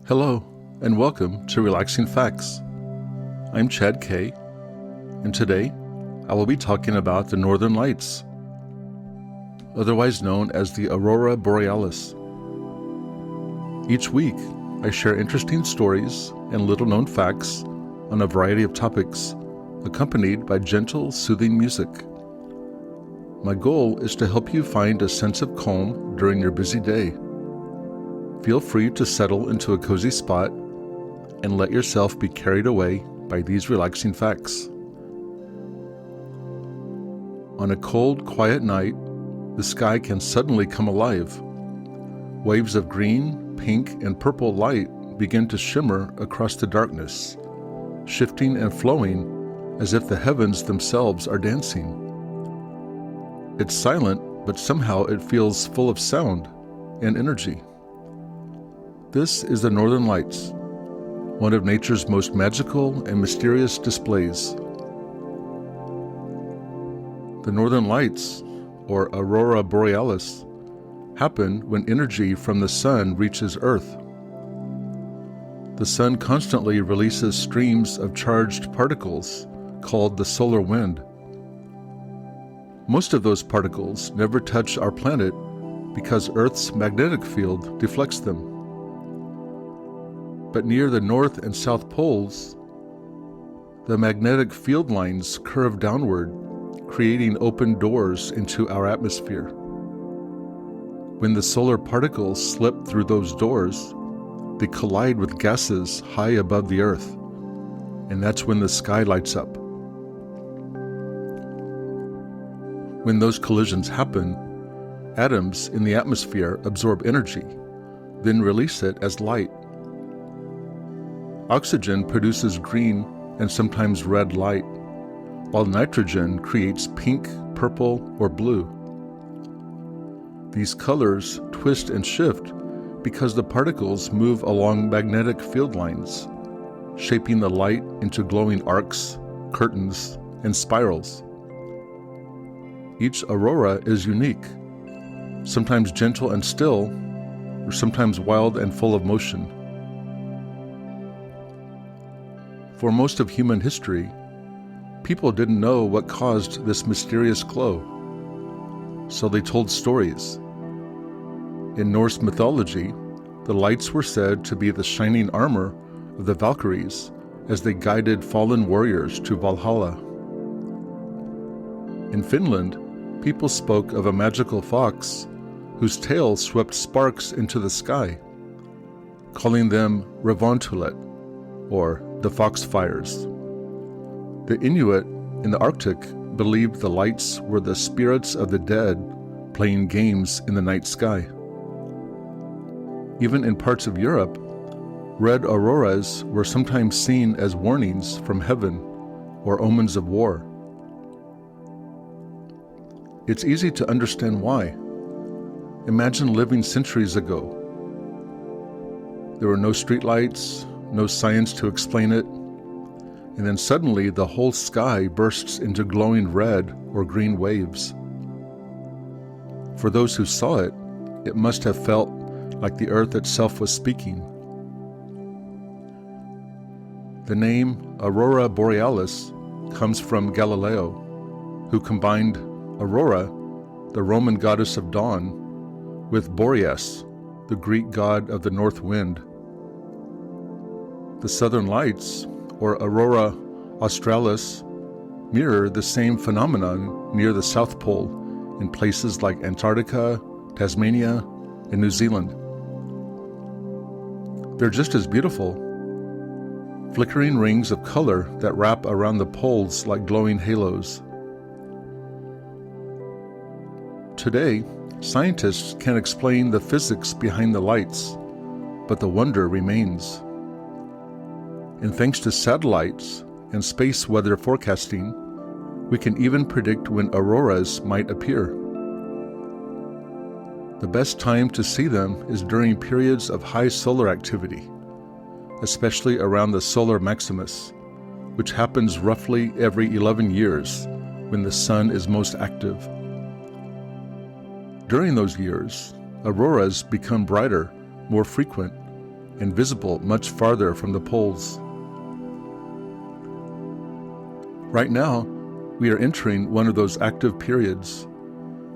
Hello, and welcome to Relaxing Facts. I'm Chad Kay, and today I will be talking about the Northern Lights, otherwise known as the Aurora Borealis. Each week, I share interesting stories and little-known facts on a variety of topics, accompanied by gentle, soothing music. My goal is to help you find a sense of calm during your busy day. Feel free to settle into a cozy spot and let yourself be carried away by these relaxing facts. On a cold, quiet night, the sky can suddenly come alive. Waves of green, pink, and purple light begin to shimmer across the darkness, shifting and flowing as if the heavens themselves are dancing. It's silent, but somehow it feels full of sound and energy. This is the Northern Lights, one of nature's most magical and mysterious displays. The Northern Lights, or Aurora Borealis, happen when energy from the sun reaches Earth. The sun constantly releases streams of charged particles called the solar wind. Most of those particles never touch our planet because Earth's magnetic field deflects them. But near the North and South poles, the magnetic field lines curve downward, creating open doors into our atmosphere. When the solar particles slip through those doors, they collide with gases high above the Earth, and that's when the sky lights up. When those collisions happen, atoms in the atmosphere absorb energy, then release it as light. Oxygen produces green and sometimes red light, while nitrogen creates pink, purple, or blue. These colors twist and shift because the particles move along magnetic field lines, shaping the light into glowing arcs, curtains, and spirals. Each aurora is unique, sometimes gentle and still, or sometimes wild and full of motion. For most of human history, people didn't know what caused this mysterious glow, so they told stories. In Norse mythology, the lights were said to be the shining armor of the Valkyries as they guided fallen warriors to Valhalla. In Finland, people spoke of a magical fox whose tail swept sparks into the sky, calling them Revontulet, or the foxfires. The Inuit in the Arctic believed the lights were the spirits of the dead playing games in the night sky. Even in parts of Europe, red auroras were sometimes seen as warnings from heaven or omens of war. It's easy to understand why. Imagine living centuries ago. There were no streetlights, no science to explain it, and then suddenly the whole sky bursts into glowing red or green waves. For those who saw it, it must have felt like the earth itself was speaking. The name Aurora Borealis comes from Galileo, who combined Aurora, the Roman goddess of dawn, with Boreas, the Greek god of the north wind. The Southern Lights, or Aurora Australis, mirror the same phenomenon near the South Pole in places like Antarctica, Tasmania, and New Zealand. They're just as beautiful, flickering rings of color that wrap around the poles like glowing halos. Today, scientists can explain the physics behind the lights, but the wonder remains. And thanks to satellites and space weather forecasting, we can even predict when auroras might appear. The best time to see them is during periods of high solar activity, especially around the solar maximus, which happens roughly every 11 years when the sun is most active. During those years, auroras become brighter, more frequent, and visible much farther from the poles. Right now, we are entering one of those active periods,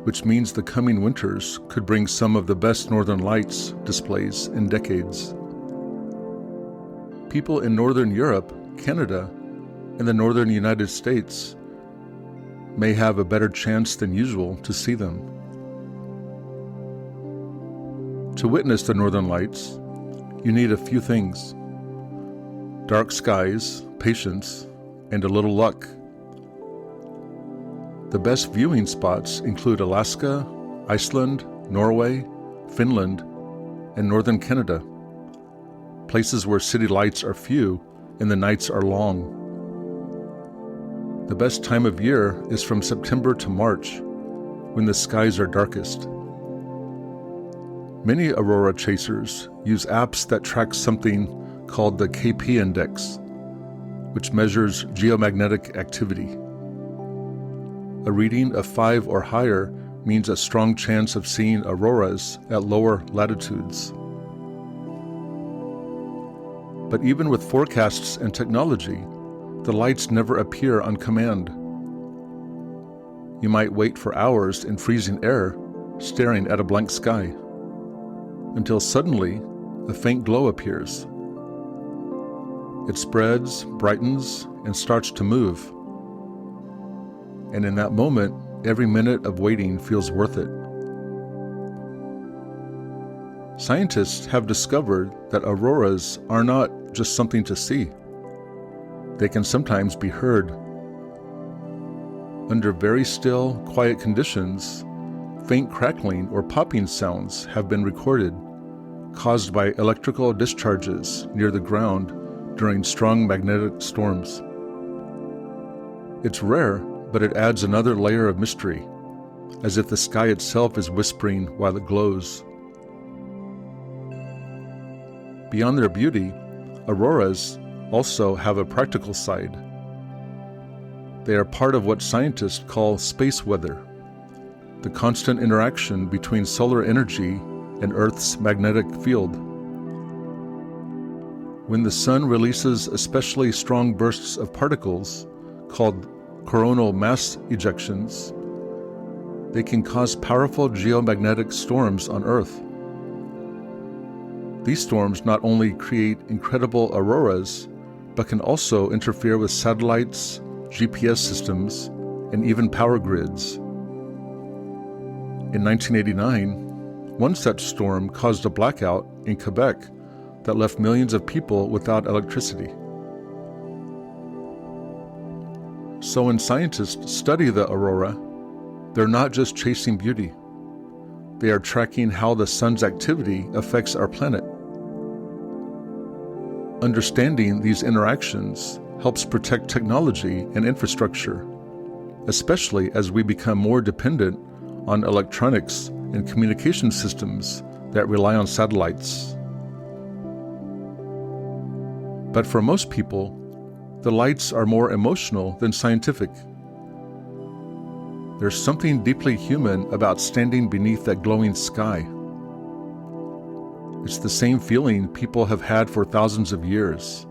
which means the coming winters could bring some of the best northern lights displays in decades. People in Northern Europe, Canada, and the northern United States may have a better chance than usual to see them. To witness the northern lights, you need a few things: dark skies, patience, and a little luck. The best viewing spots include Alaska, Iceland, Norway, Finland, and northern Canada, places where city lights are few and the nights are long. The best time of year is from September to March, when the skies are darkest. Many aurora chasers use apps that track something called the KP index, which measures geomagnetic activity. A reading of 5 or higher means a strong chance of seeing auroras at lower latitudes. But even with forecasts and technology, the lights never appear on command. You might wait for hours in freezing air, staring at a blank sky, until suddenly a faint glow appears. It spreads, brightens, and starts to move. And in that moment, every minute of waiting feels worth it. Scientists have discovered that auroras are not just something to see. They can sometimes be heard. Under very still, quiet conditions, faint crackling or popping sounds have been recorded, caused by electrical discharges near the ground during strong magnetic storms. It's rare, but it adds another layer of mystery, as if the sky itself is whispering while it glows. Beyond their beauty, auroras also have a practical side. They are part of what scientists call space weather, the constant interaction between solar energy and Earth's magnetic field. When the sun releases especially strong bursts of particles, called coronal mass ejections, they can cause powerful geomagnetic storms on Earth. These storms not only create incredible auroras, but can also interfere with satellites, GPS systems, and even power grids. In 1989, one such storm caused a blackout in Quebec that left millions of people without electricity. So when scientists study the aurora, they're not just chasing beauty. They are tracking how the sun's activity affects our planet. Understanding these interactions helps protect technology and infrastructure, especially as we become more dependent on electronics and communication systems that rely on satellites. But for most people, the lights are more emotional than scientific. There's something deeply human about standing beneath that glowing sky. It's the same feeling people have had for thousands of years,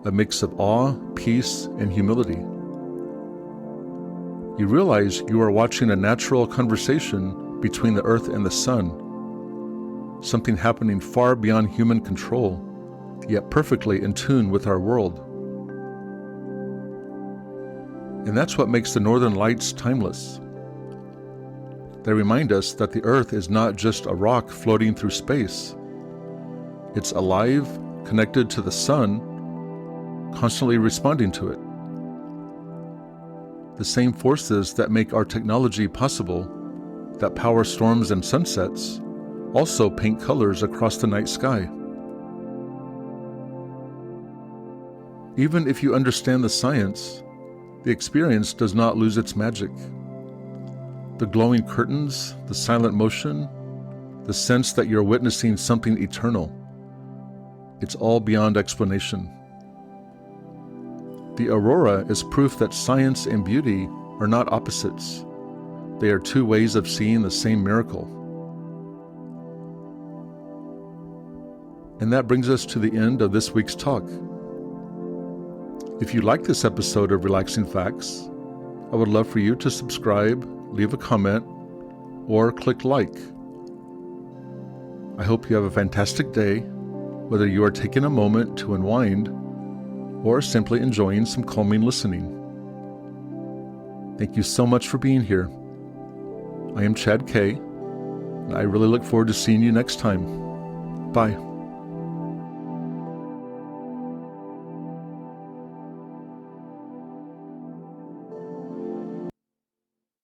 a mix of awe, peace, and humility. You realize you are watching a natural conversation between the earth and the sun, something happening far beyond human control, yet perfectly in tune with our world. And that's what makes the Northern Lights timeless. They remind us that the Earth is not just a rock floating through space. It's alive, connected to the sun, constantly responding to it. The same forces that make our technology possible, that power storms and sunsets, also paint colors across the night sky. Even if you understand the science, the experience does not lose its magic. The glowing curtains, the silent motion, the sense that you're witnessing something eternal. It's all beyond explanation. The aurora is proof that science and beauty are not opposites. They are two ways of seeing the same miracle. And that brings us to the end of this week's talk. If you like this episode of Relaxing Facts, I would love for you to subscribe, leave a comment, or click like. I hope you have a fantastic day, whether you are taking a moment to unwind or simply enjoying some calming listening. Thank you so much for being here. I am Chad K, and I really look forward to seeing you next time. Bye.